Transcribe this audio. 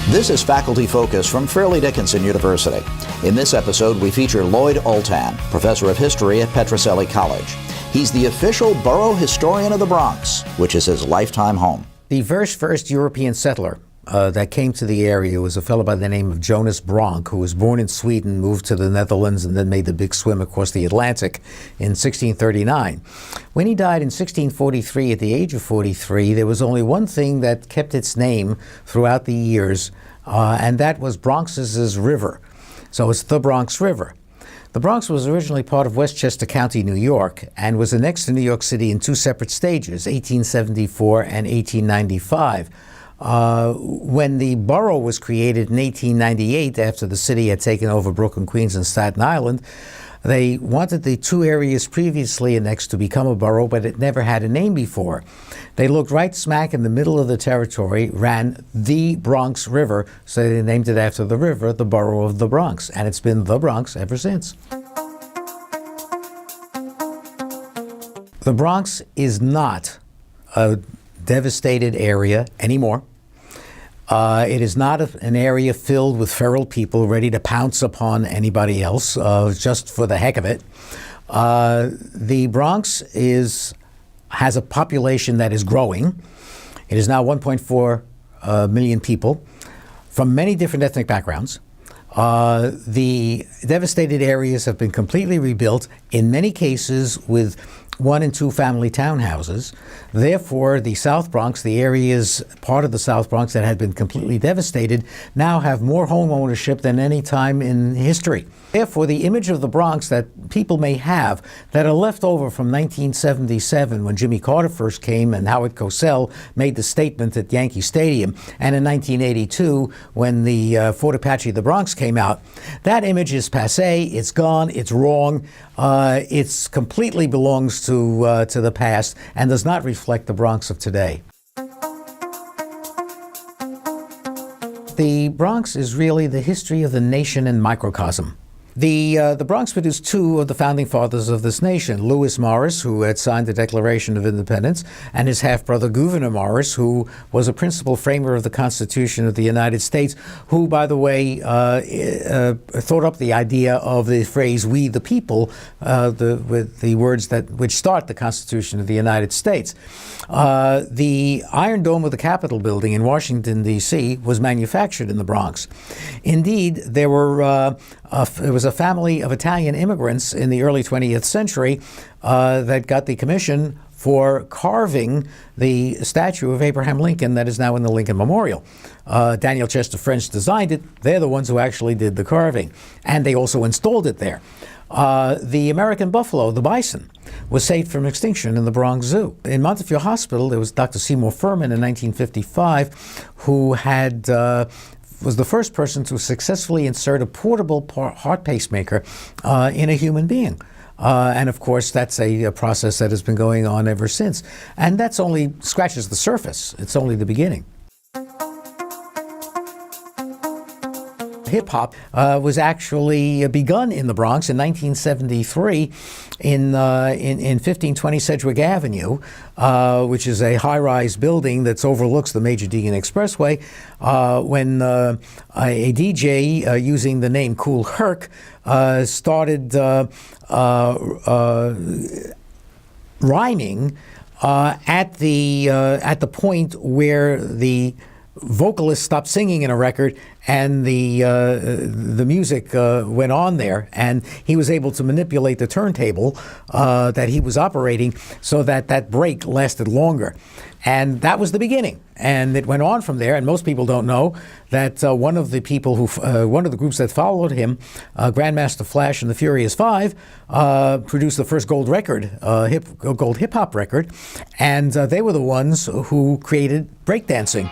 This is Faculty Focus from Fairleigh Dickinson University. In this episode, we feature Lloyd Ultan, professor of history at Petrocelli College. He's the official borough historian of the Bronx, which is his lifetime home. The first European settler that came to the area was a fellow by the name of Jonas Bronk, who was born in Sweden, moved to the Netherlands, and then made the big swim across the Atlantic in 1639. When he died in 1643 at the age of 43, there was only one thing that kept its name throughout the years, and that was Bronx's river. So it's the Bronx River. The Bronx was originally part of Westchester County, New York, and was annexed to New York City in two separate stages, 1874 and 1895. When the borough was created in 1898, after the city had taken over Brooklyn, Queens, and Staten Island, they wanted the two areas previously annexed to become a borough, but it never had a name before. They looked right smack in the middle of the territory, ran the Bronx River, so they named it after the river, the borough of the Bronx, and it's been the Bronx ever since. The Bronx is not a devastated area anymore. It is not an area filled with feral people ready to pounce upon anybody else just for the heck of it. The Bronx has a population that is growing. It is now 1.4 million people from many different ethnic backgrounds. The devastated areas have been completely rebuilt, in many cases with 1- and 2-family townhouses. Therefore, the South Bronx, the areas part of the South Bronx that had been completely devastated, now have more home ownership than any time in history. Therefore, the image of the Bronx that people may have that are left over from 1977, when Jimmy Carter first came and Howard Cosell made the statement at Yankee Stadium, and in 1982, when the Fort Apache of the Bronx came out, that image is passé, it's gone, it's wrong, it completely belongs to the past and does not reflect the Bronx of today. The Bronx is really the history of the nation in microcosm. The Bronx produced two of the founding fathers of this nation, Lewis Morris, who had signed the Declaration of Independence, and his half-brother Gouverneur Morris, who was a principal framer of the Constitution of the United States, who, by the way, thought up the idea of the phrase, "we the people," with the words which start the Constitution of the United States. The Iron Dome of the Capitol building in Washington, D.C. was manufactured in the Bronx. Indeed, there was a family of Italian immigrants in the early 20th century that got the commission for carving the statue of Abraham Lincoln that is now in the Lincoln Memorial. Daniel Chester French designed it. They're the ones who actually did the carving, and they also installed it there. The American buffalo, the bison, was saved from extinction in the Bronx Zoo. In Montefiore Hospital, there was Dr. Seymour Furman in 1955 who was the first person to successfully insert a portable heart pacemaker in a human being. And of course, that's a process that has been going on ever since. And that's only scratches the surface. It's only the beginning. Hip-hop was actually begun in the Bronx in 1973 in 1520 Sedgwick Avenue, which is a high-rise building that overlooks the Major Deegan Expressway, when a DJ using the name Kool Herc started rhyming at the point where the vocalist stopped singing in a record and the music went on there, and he was able to manipulate the turntable that he was operating so that that break lasted longer. And that was the beginning. And it went on from there. And most people don't know that one of the groups that followed him, Grandmaster Flash and the Furious Five, produced the first gold record, gold hip hop record. And they were the ones who created breakdancing.